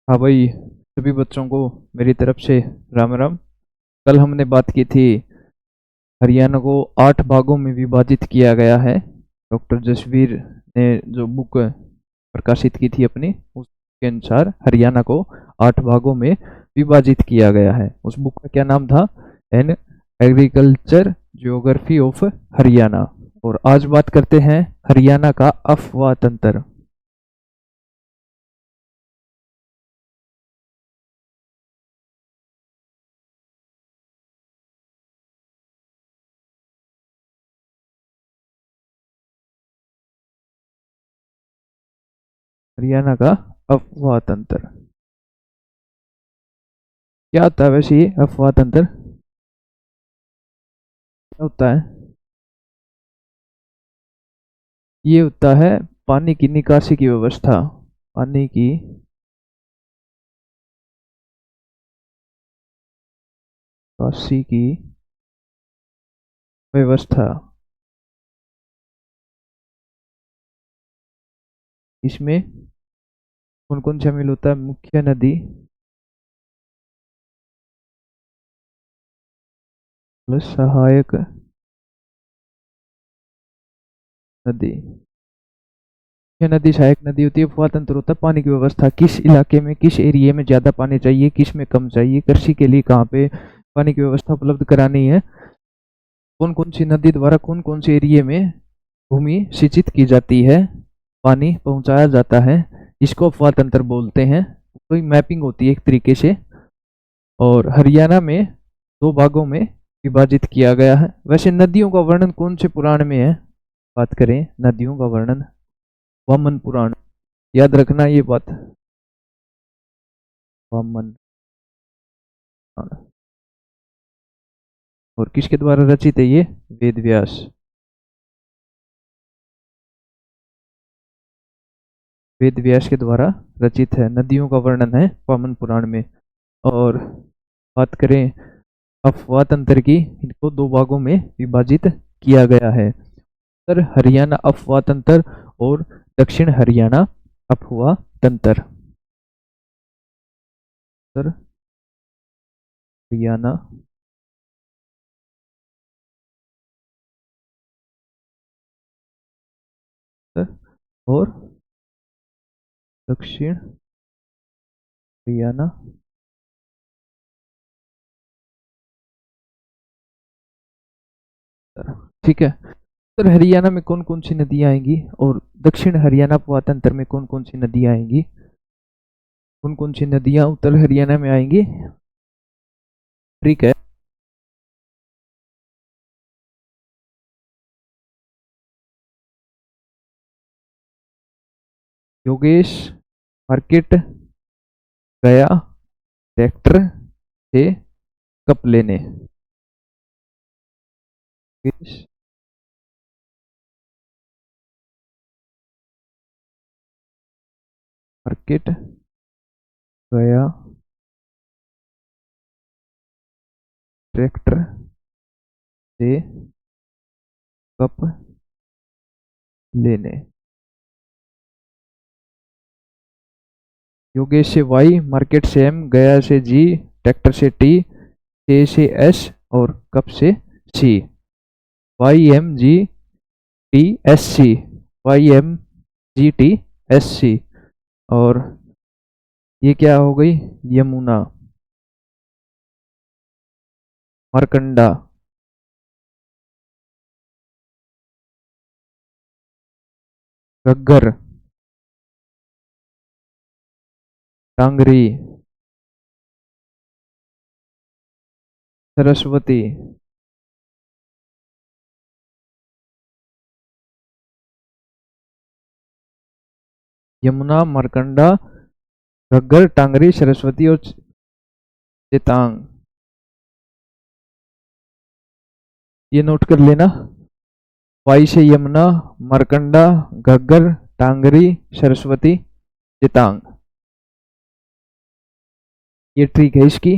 हाँ भाई, सभी बच्चों को मेरी तरफ से राम राम। कल हमने बात की थी, हरियाणा को 8 भागों में विभाजित किया गया है। डॉक्टर जसवीर ने जो बुक प्रकाशित की थी अपनी, उसके अनुसार हरियाणा को 8 भागों में विभाजित किया गया है। उस बुक का क्या नाम था? An agriculture geography of Haryana. और आज बात करते हैं हरियाणा का अफवाह तंत्र। हरियाणा का अफवाह तंत्र क्या होता है वैसे? ये अफवाह तंत्र क्या होता है? ये होता है पानी की निकासी की व्यवस्था। पानी की निकासी की व्यवस्था। इसमें कौन कौन शामिल होता है? मुख्य नदी प्लस सहायक नदी। मुख्य नदी सहायक नदी होती है। अफवाह तंत्र होता है पानी की व्यवस्था। किस इलाके में, किस एरिया में ज्यादा पानी चाहिए, किस में कम चाहिए, कृषि के लिए कहाँ पे पानी की व्यवस्था उपलब्ध करानी है, कौन कौन सी नदी द्वारा कौन कौन से एरिया में भूमि सिंचित की जाती है, पानी पहुंचाया जाता है, इसको अफवाह तंत्र बोलते हैं। कोई मैपिंग होती है एक तरीके से। और हरियाणा में 2 भागों में विभाजित किया गया है। वैसे नदियों का वर्णन कौन से पुराण में है? बात करें नदियों का वर्णन, वामन पुराण। याद रखना ये बात, वामन पुराण। और किसके द्वारा रचित है ये? वेद व्यास। वेद व्यास के द्वारा रचित है। नदियों का वर्णन है वामन पुराण में। और बात करें अफवाह तंत्र की, इनको 2 भागों में विभाजित किया गया है। उत्तर हरियाणा अफवाह तंत्र और दक्षिण हरियाणा अफवाह तंत्र। उत्तर हरियाणा और दक्षिण हरियाणा। ठीक है। उत्तर हरियाणा में कौन कौन सी नदियां आएंगी और दक्षिण हरियाणा तंत्र में कौन कौन सी नदियां आएंगी? कौन कौन सी नदियां उत्तर हरियाणा में आएंगी? ठीक है। योगेश मार्केट गया ट्रैक्टर से कप लेने। योगेश मार्केट गया ट्रैक्टर से कप लेने। योगेश से वाई, मार्केट से एम, गया से जी, ट्रैक्टर से टी, ए से एस और कप से C. Y M G T S C. Y M G T S C. और ये क्या हो गई? यमुना, मारकंडा, घग्गर, टांगरी, सरस्वती। यमुना, मारकंडा, घग्गर, टांगरी, सरस्वती और चेतांग। ये नोट कर लेना। वाई से यमुना, मारकंडा, घग्गर, टांगरी, सरस्वती, चेतांग। ये ट्रिक है इसकी,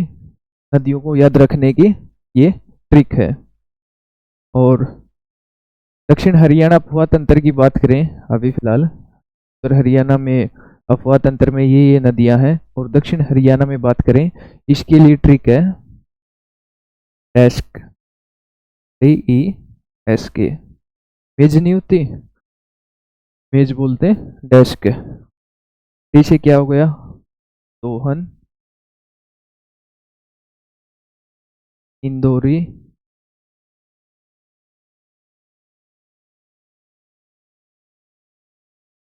नदियों को याद रखने की ये ट्रिक है। और दक्षिण हरियाणा अफवाह तंत्र की बात करें अभी फिलहाल, उत्तर हरियाणा में अफवाह तंत्र में ये नदियां हैं। और दक्षिण हरियाणा में बात करें, इसके लिए ट्रिक है डेस्क, DESK। मेज नहीं होती, मेज बोलते हैं डेस्क। पीछे क्या हो गया, दोहन, इंदौरी,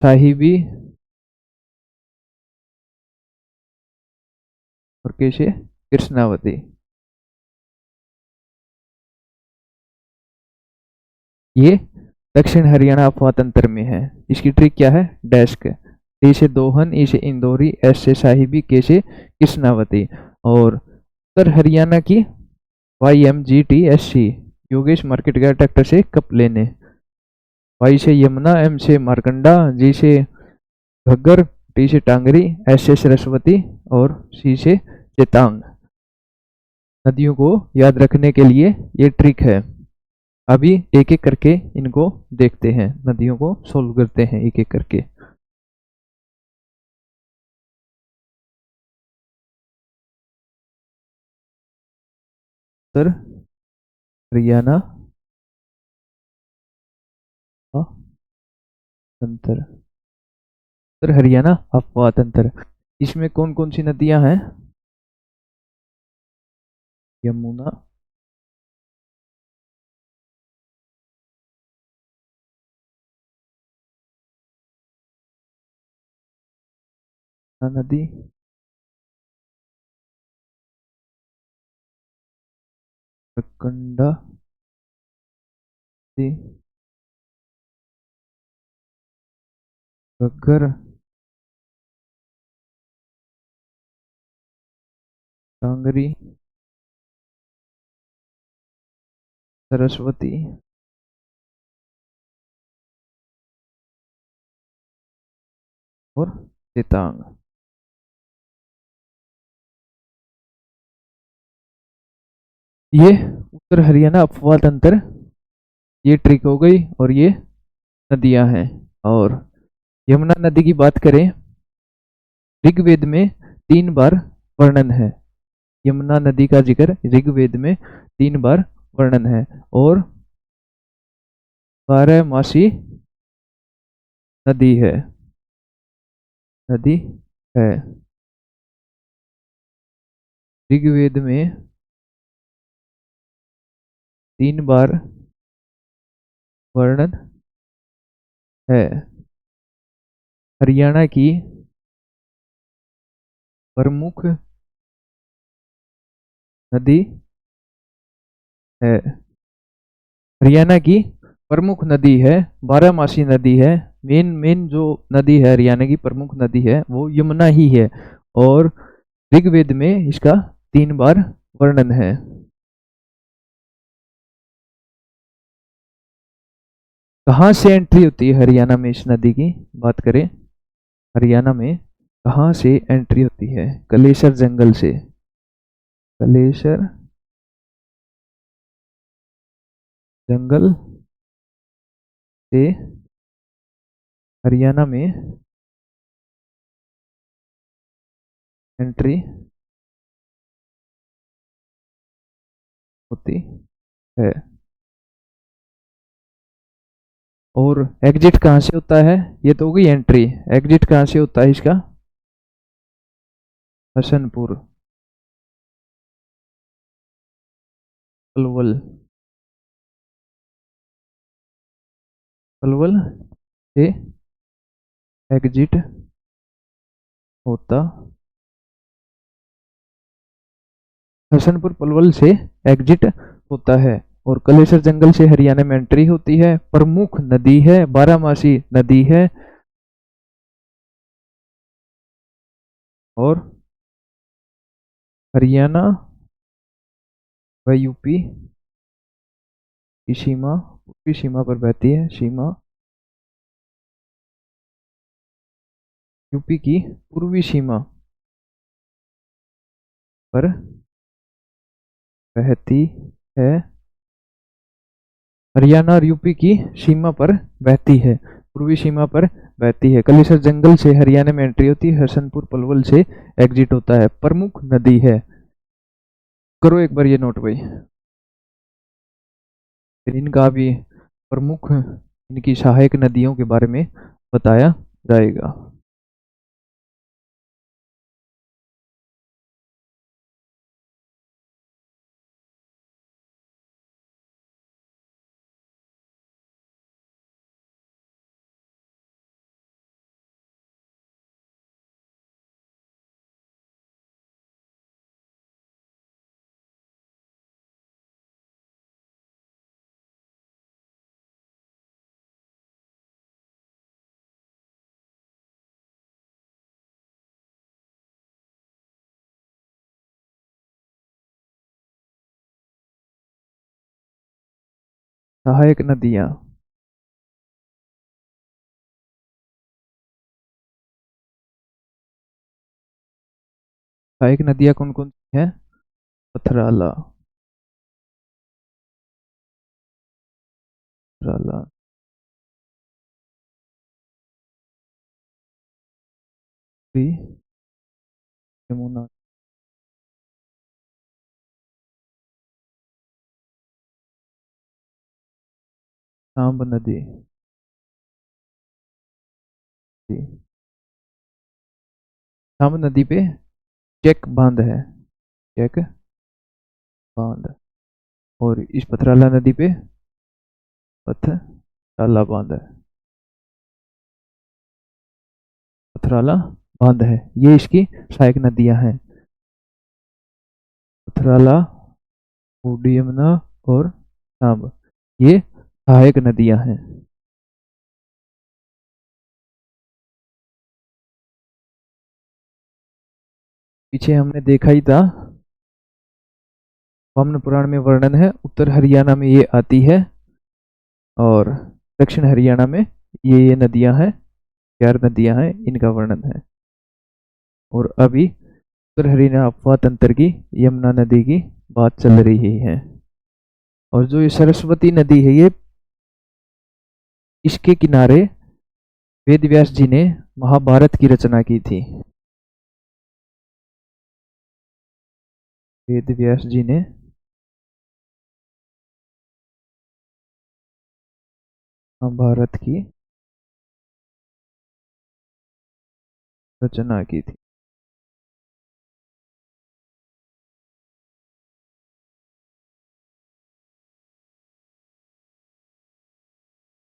साहिबी और कैसे कृष्णावती। ये दक्षिण हरियाणा अफवाह तंत्र में है। इसकी ट्रिक क्या है, डेस्क। डी से दोहन, ई से इंदौरी, एस से साहिबी, के से कृष्णावती। और उत्तर हरियाणा की YMGTSC, योगेश मार्केट गया ट्रैक्टर से कप लेने। वाई से यमुना, एम से मारकंडा, जी से घग्गर, टी से टांगरी, एस से सरस्वती और सी से चेतांग। नदियों को याद रखने के लिए ये ट्रिक है। अभी एक एक करके इनको देखते हैं, नदियों को सोल्व करते हैं एक एक करके। उत्तर हरियाणा तंत्र, उत्तर हरियाणा अफवाह तंत्र। इसमें कौन कौन सी नदियां हैं, यमुना, नदी, प्रकंडा नदी, घग्गर, टांगरी, सरस्वती और चेतांग। ये उत्तर हरियाणा अफवाह तंत्र, ये ट्रिक हो गई और ये नदियां हैं। और यमुना नदी की बात करें, ऋग्वेद में 3 बार वर्णन है। यमुना नदी का जिक्र ऋग्वेद में 3 बार वर्णन है। और 12 मासी नदी है, नदी है। ऋग्वेद में 3 बार वर्णन है। हरियाणा की प्रमुख नदी है, हरियाणा की प्रमुख नदी है, 12 मासी नदी है। मेन मेन जो नदी है हरियाणा की प्रमुख नदी है वो यमुना ही है। और ऋग्वेद में इसका 3 बार वर्णन है। कहाँ से एंट्री होती है हरियाणा में, इस नदी की बात करें, हरियाणा में कहाँ से एंट्री होती है, कलेसर जंगल से। कलेसर जंगल से हरियाणा में एंट्री होती है। और एग्जिट कहाँ से होता है, ये तो होगी एंट्री। एग्जिट कहाँ से होता है इसका, हसनपुर, पलवल, पलवल से एग्जिट होता, हसनपुर पलवल से एग्जिट होता है। और कलेसर जंगल से हरियाणा में एंट्री होती है। प्रमुख नदी है, 12 मासी नदी है। और हरियाणा व यूपी की सीमा, पूर्वी सीमा पर बहती है। सीमा यूपी की पूर्वी सीमा पर बहती है। हरियाणा और यूपी की सीमा पर बहती है, पूर्वी सीमा पर बहती है। कलिसर जंगल से हरियाणा में एंट्री होती है, हसनपुर पलवल से एग्जिट होता है। प्रमुख नदी है, करो एक बार ये नोट भाई, फिर इनका भी प्रमुख, इनकी सहायक नदियों के बारे में बताया जाएगा। सहायक नदियां, सहायक नदियां कौन कौन सी हैं? पथराला, पथराला, भी, यमुना, सांब नदी, सांब नदी पे चेक बांध है, चेक बांध, और इस पथराला नदी पे पथराला बांध है, पथराला बांध है। ये इसकी सहायक नदियां हैं, पथराला, बूढ़ी यमुना और सांब, ये सहायक नदियां हैं। पीछे हमने देखा ही था, वामन पुराण में वर्णन है, उत्तर हरियाणा में ये आती है और दक्षिण हरियाणा में ये नदियां हैं, 4 नदियां हैं, इनका वर्णन है। और अभी उत्तर हरियाणा अफवाह तंत्र की यमुना नदी की बात चल रही है। और जो ये सरस्वती नदी है, ये इसके किनारे वेद व्यास जी ने महाभारत की रचना की थी। वेद व्यास जी ने महाभारत की रचना की थी।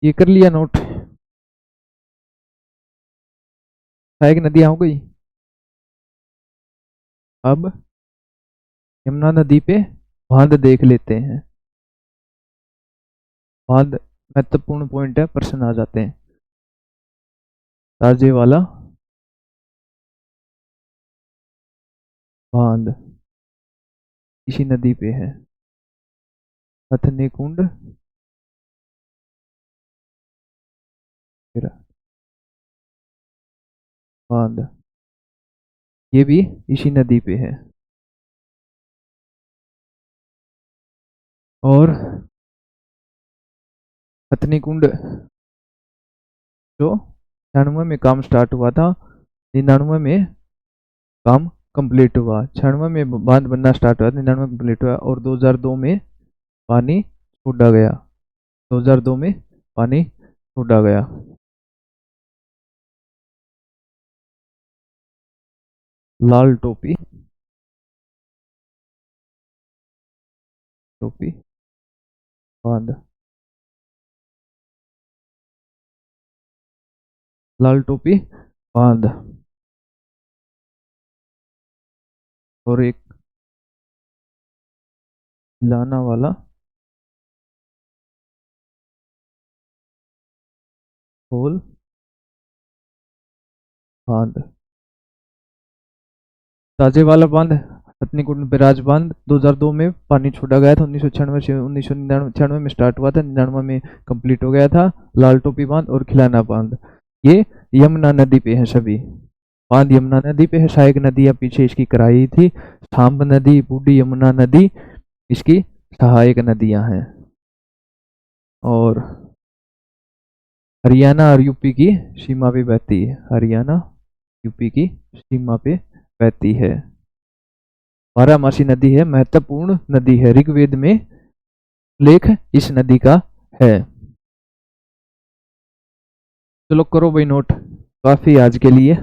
ये कर लिया नोट, सहायक नदियां हो गई। अब यमुना नदी पे बांध देख लेते हैं। बांध महत्वपूर्ण पॉइंट है, प्रश्न आ जाते हैं। ताजे वाला बांध इसी नदी पे है, हथनी कुंड बांध, ये भी इसी नदी पे है। और हथनी कुंड जो 96 में काम स्टार्ट हुआ था, 99 में काम कंप्लीट हुआ, 96 में बांध बनना स्टार्ट हुआ, 99 कंप्लीट हुआ, और 2002 में पानी छोड़ा गया, 2002 में पानी छोड़ा गया। लाल टोपी, टोपी बांध, लाल टोपी बांध, और एक लाना वाला होल बांध। ताजे वाला बांध, हथनीकुंड बैराज बांध 2002 में पानी छोड़ा गया था, 1996 से 1999 में स्टार्ट हुआ था, 99 में कंप्लीट हो गया था। लाल टोपी बांध और खिलाना बांध, ये यमुना नदी पे है सभी। बांध यमुना नदी पे है, सहायक नदियां पीछे इसकी कराई थी, सांब नदी, बूढ़ी यमुना नदी इसकी सहायक नदियां हैं। और हरियाणा और यूपी की सीमा पे बहती है। हरियाणा यूपी की सीमा पे बहती है। बारामासी नदी है, महत्वपूर्ण नदी है, ऋग्वेद में लेख इस नदी का है। चलो करो भाई नोट, काफी आज के लिए।